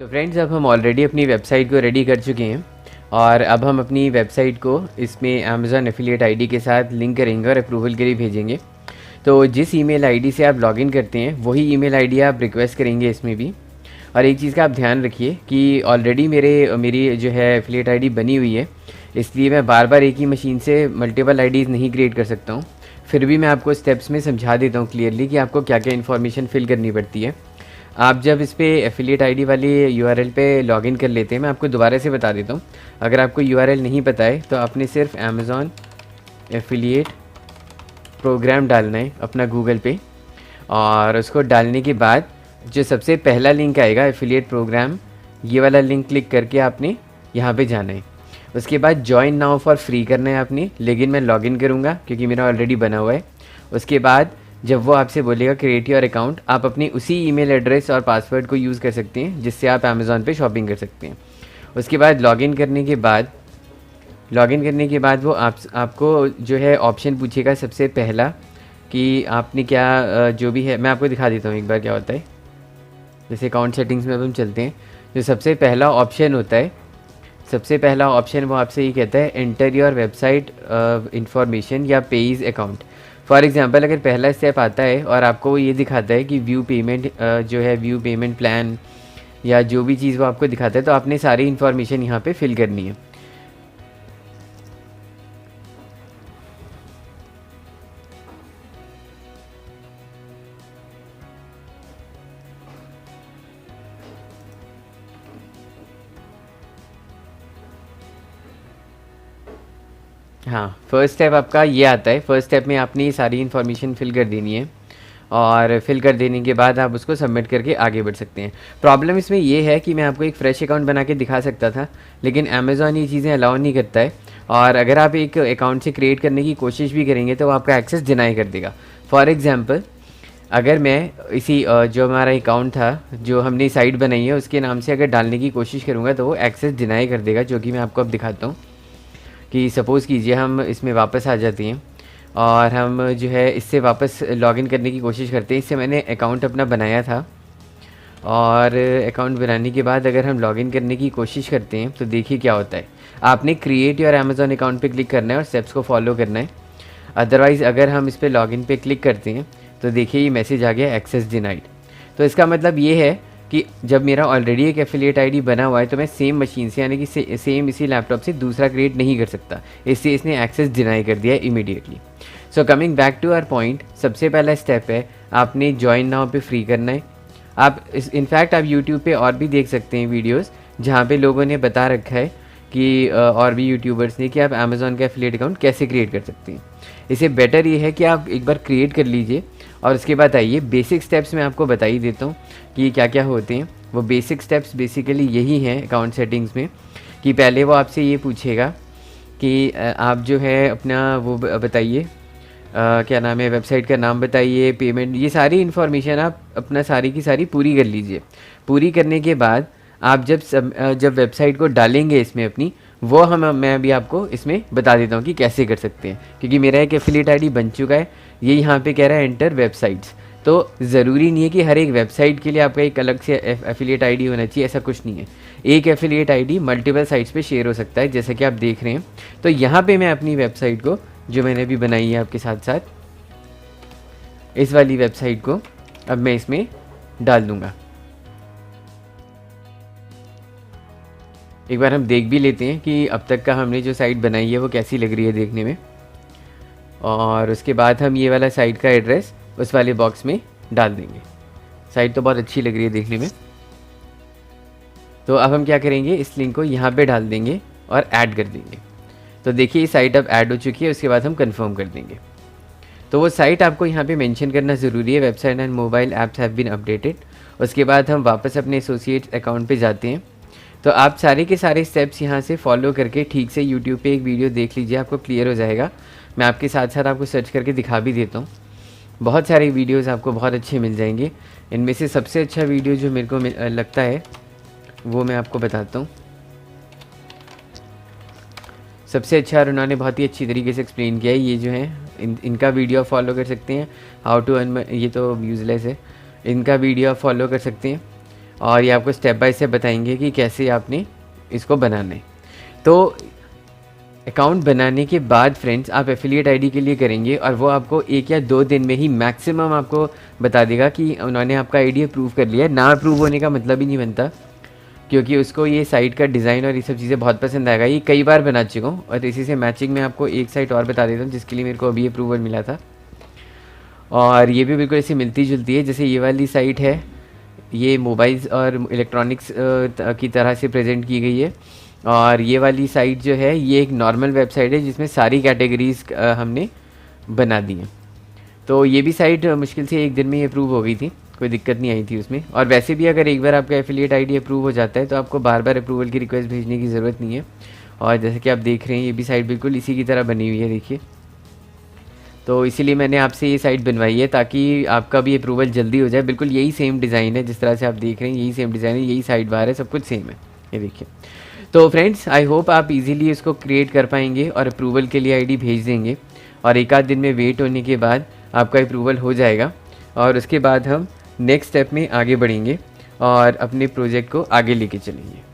तो फ्रेंड्स, अब हम ऑलरेडी अपनी वेबसाइट को रेडी कर चुके हैं और अब हम अपनी वेबसाइट को इसमें अमेज़ॉन एफिलिएट आईडी के साथ लिंक करेंगे और अप्रूवल के लिए भेजेंगे। तो जिस ईमेल आईडी से आप लॉगिन करते हैं वही ईमेल आईडी आप रिक्वेस्ट करेंगे इसमें भी। और एक चीज़ का आप ध्यान रखिए कि ऑलरेडी मेरी जो है एफिलिएट आईडी बनी हुई है, इसलिए मैं बार बार एक ही मशीन से मल्टीपल आईडीज़ नहीं क्रिएट कर सकता हूँ। फिर भी मैं आपको स्टेप्स में समझा देता हूँ क्लियरली कि आपको क्या क्या इन्फॉर्मेशन फिल करनी पड़ती है। आप जब इस पे एफिलिएट आईडी वाली यूआरएल पे लॉगिन कर लेते हैं, मैं आपको दोबारा से बता देता हूँ। अगर आपको यूआरएल नहीं पता है तो आपने सिर्फ अमेज़ॉन एफिलिएट प्रोग्राम डालना है अपना गूगल पे, और उसको डालने के बाद जो सबसे पहला लिंक आएगा एफिलिएट प्रोग्राम, ये वाला लिंक क्लिक करके आपने यहाँ पे जाना है। उसके बाद जॉइन नाउ फॉर फ्री करना है आपने, लेकिन मैं लॉगिन करूँगा क्योंकि मेरा ऑलरेडी बना हुआ है। उसके बाद जब वो आपसे बोलेगा क्रिएट योर अकाउंट, आप अपनी उसी ईमेल एड्रेस और पासवर्ड को यूज़ कर सकते हैं जिससे आप अमेज़ॉन पे शॉपिंग कर सकते हैं। उसके बाद लॉगिन करने के बाद वो आपको जो है ऑप्शन पूछेगा सबसे पहला कि आपने क्या जो भी है, मैं आपको दिखा देता हूँ एक बार क्या होता है। जैसे अकाउंट सेटिंग्स में अब हम चलते हैं, जो सबसे पहला ऑप्शन होता है, सबसे पहला ऑप्शन वो आपसे ये कहता है एंटर योर वेबसाइट इंफॉर्मेशन या पेज अकाउंट। फॉर एग्जांपल, अगर पहला स्टेप आता है और आपको ये दिखाता है कि व्यू पेमेंट जो है व्यू पेमेंट प्लान या जो भी चीज़ वो आपको दिखाता है, तो आपने सारी इन्फॉर्मेशन यहाँ पे फिल करनी है। हाँ, फर्स्ट स्टेप आपका ये आता है। फर्स्ट स्टेप में आपने ये सारी इन्फॉर्मेशन फिल कर देनी है और फिल कर देने के बाद आप उसको सबमिट करके आगे बढ़ सकते हैं। प्रॉब्लम इसमें ये है कि मैं आपको एक फ़्रेश अकाउंट बना के दिखा सकता था, लेकिन अमेज़ॉन ये चीज़ें अलाउ नहीं करता है, और अगर आप एक अकाउंट से क्रिएट करने की कोशिश भी करेंगे तो वो आपका एक्सेस डिनाई कर देगा। फॉर एग्ज़ाम्पल, अगर मैं इसी जो हमारा अकाउंट था, जो हमने साइट बनाई है, उसके नाम से अगर डालने की कोशिश करूँगा तो वो एक्सेस डिनाई कर देगा, जो कि मैं आपको अब दिखाता हूँ। कि सपोज़ कीजिए हम इसमें वापस आ जाते हैं और हम जो है इससे वापस लॉगिन करने की कोशिश करते हैं। इससे मैंने अकाउंट अपना बनाया था, और अकाउंट बनाने के बाद अगर हम लॉगिन करने की कोशिश करते हैं तो देखिए क्या होता है। आपने क्रिएट योर अमेज़ॉन अकाउंट पे क्लिक करना है और स्टेप्स को फॉलो करना है। अदरवाइज़ अगर हम इस पर लॉगिन पे क्लिक करते हैं तो देखिए ये मैसेज आ गया एक्सेस डिनाइड। तो इसका मतलब ये है कि जब मेरा ऑलरेडी एक एफिलिएट आईडी बना हुआ है तो मैं सेम मशीन से, यानी कि सेम इसी लैपटॉप से दूसरा क्रिएट नहीं कर सकता, इससे इसने एक्सेस डिनाई कर दिया immediately. So coming back to our point, सबसे पहला स्टेप है आपने जॉइन नाउ पे फ्री करना है। आप इनफैक्ट आप यूट्यूब पे और भी देख सकते हैं वीडियोस जहाँ पे लोगों ने बता रखा है कि और भी यूट्यूबर्स ने कि आप अमेज़ॉन का एफिलिएट अकाउंट कैसे क्रिएट कर सकते हैं। इससे बेटर ये है कि आप एक बार क्रिएट कर लीजिए और उसके बाद आइए बेसिक स्टेप्स मैं आपको बता ही देता हूँ कि क्या क्या होते हैं। वो बेसिक स्टेप्स बेसिकली यही हैं अकाउंट सेटिंग्स में, कि पहले वो आपसे ये पूछेगा कि आप जो है अपना वो बताइए, क्या नाम है, वेबसाइट का नाम बताइए, पेमेंट, ये सारी इन्फॉर्मेशन आप अपना सारी की सारी पूरी कर लीजिए। पूरी करने के बाद आप जब वेबसाइट को डालेंगे इसमें अपनी, वो मैं अभी आपको इसमें बता देता हूँ कि कैसे कर सकते हैं, क्योंकि मेरा एक एफिलिएट आईडी बन चुका है। ये यहाँ पे कह रहा है एंटर वेबसाइट्स, तो ज़रूरी नहीं है कि हर एक वेबसाइट के लिए आपका एक अलग से एफिलिएट आईडी होना चाहिए, ऐसा कुछ नहीं है। एक एफिलिएट आईडी मल्टीपल साइट्स पे शेयर हो सकता है, जैसा कि आप देख रहे हैं। तो यहाँ पे मैं अपनी वेबसाइट को, जो मैंने अभी बनाई है आपके साथ साथ, इस वाली वेबसाइट को अब मैं इसमें डाल दूँगा। एक बार हम देख भी लेते हैं कि अब तक का हमने जो साइट बनाई है वो कैसी लग रही है देखने में, और उसके बाद हम ये वाला साइट का एड्रेस उस वाले बॉक्स में डाल देंगे। साइट तो बहुत अच्छी लग रही है देखने में। तो अब हम क्या करेंगे, इस लिंक को यहाँ पे डाल देंगे और ऐड कर देंगे। तो देखिए ये साइट अब ऐड हो चुकी है। उसके बाद हम कंफर्म कर देंगे। तो वो साइट आपको यहाँ पे मेंशन करना ज़रूरी है, website and mobile apps have been updated. उसके बाद हम वापस अपने एसोसिएट अकाउंट पे जाते हैं। तो आप सारे के सारे स्टेप्स यहाँ से फॉलो करके ठीक से यूट्यूब पे एक वीडियो देख लीजिए, आपको क्लियर हो जाएगा। मैं आपके साथ साथ आपको सर्च करके दिखा भी देता हूँ। बहुत सारे वीडियोस आपको बहुत अच्छे मिल जाएंगे। इनमें से सबसे अच्छा वीडियो जो मेरे को लगता है वो मैं आपको बताता हूँ। सबसे अच्छा, और उन्होंने बहुत ही अच्छी तरीके से एक्सप्लेन किया है। ये जो है इनका वीडियो फॉलो कर सकते हैं, हाउ टू अर्न, ये तो यूज़लेस है। इनका वीडियो आप फॉलो कर सकते हैं। और ये आपको स्टेप बाय स्टेप बताएंगे कि कैसे आपने इसको बनाना है। तो अकाउंट बनाने के बाद फ्रेंड्स आप एफिलिएट आईडी के लिए करेंगे और वो आपको 1 या 2 दिन में ही मैक्सिमम आपको बता देगा कि उन्होंने आपका आईडी अप्रूव कर लिया है। ना अप्रूव होने का मतलब ही नहीं बनता, क्योंकि उसको ये साइट का डिज़ाइन और ये सब चीज़ें बहुत पसंद आएगा। ये कई बार बना चुका हूँ और इसी से मैचिंग में आपको एक साइट और बता देता हूँ जिसके लिए मेरे को अभी अप्रूवल मिला था। और ये भी बिल्कुल ऐसी मिलती जुलती है। जैसे ये वाली साइट है, ये मोबाइल्स और इलेक्ट्रॉनिक्स की तरह से प्रेजेंट की गई है। और ये वाली साइट जो है ये एक नॉर्मल वेबसाइट है जिसमें सारी कैटेगरीज हमने बना दी हैं। तो ये भी साइट मुश्किल से 1 दिन में ही अप्रूव हो गई थी, कोई दिक्कत नहीं आई थी उसमें। और वैसे भी अगर एक बार आपका एफिलिएट आईडी अप्रूव हो जाता है तो आपको बार बार अप्रूवल की रिक्वेस्ट भेजने की ज़रूरत नहीं है। और जैसे कि आप देख रहे हैं ये भी साइट बिल्कुल इसी की तरह बनी हुई है, देखिए। तो इसीलिए मैंने आपसे ये साइट बनवाई है ताकि आपका भी अप्रूवल जल्दी हो जाए। बिल्कुल यही सेम डिज़ाइन है, जिस तरह से आप देख रहे हैं यही सेम डिज़ाइन है, यही साइट बार है, सब कुछ सेम है, ये देखिए। तो फ्रेंड्स आई होप आप इजीली इसको क्रिएट कर पाएंगे और अप्रूवल के लिए आईडी भेज देंगे और 1 आध दिन में वेट होने के बाद आपका अप्रूवल हो जाएगा। और उसके बाद हम नेक्स्ट स्टेप में आगे बढ़ेंगे और अपने प्रोजेक्ट को आगे लेके चलेंगे।